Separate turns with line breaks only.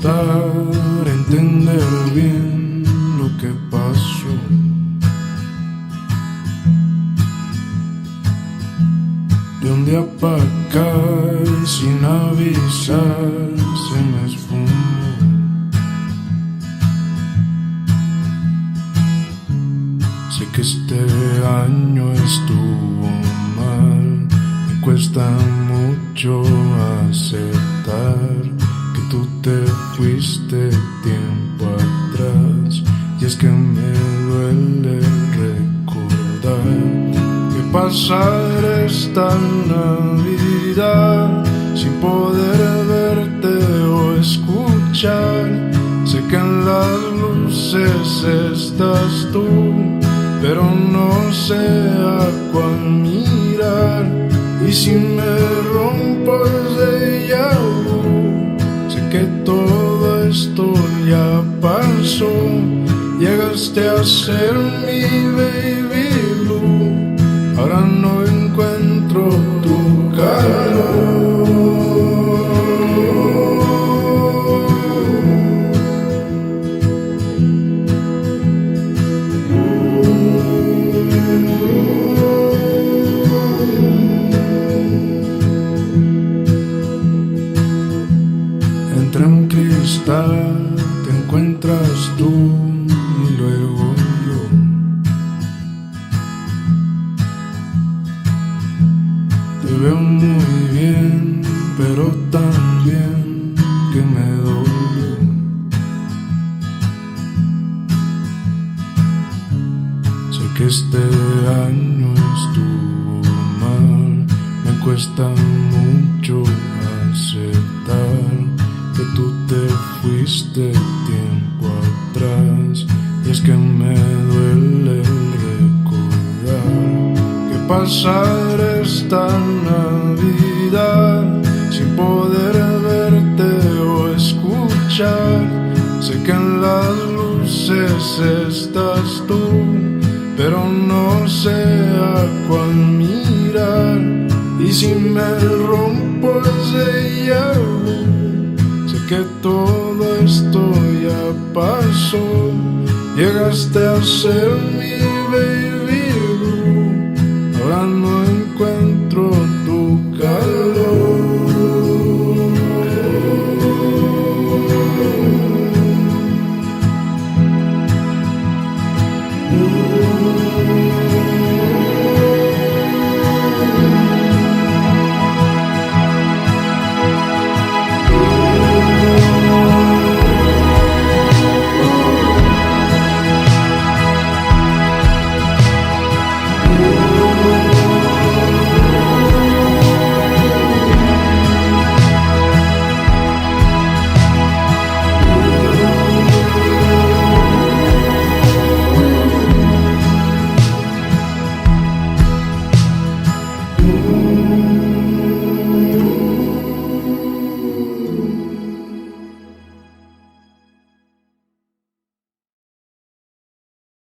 costar entender bien lo que pasó. De un día para acá y sin avisar se me esfumó. Sé que este año estuvo mal, me cuesta mucho aceptar que tú te fuiste tiempo atrás. Y es que me duele recordar que pasar esta Navidad sin poder verte o escuchar. Sé que en las luces estás tú, pero no sé a cuál mirar. Y si me rompo el déjà vu, sé que todo esto ya pasó. Llegaste a ser mi baby blue, ahora no encuentro tu calor. Entre un cristal te encuentras tú y luego yo. Te veo muy bien, pero también que me dolió. Sé que este año estuvo mal, me cuesta mucho aceptar que tú te fuiste tiempo atrás. Y es que me duele recordar que pasar esta Navidad sin poder verte o escuchar. Sé que en las luces estás tú, pero no sé a cuál mirar. Y si me rompo el déjà vu, sé que todo esto ya pasó. Llegaste a ser mi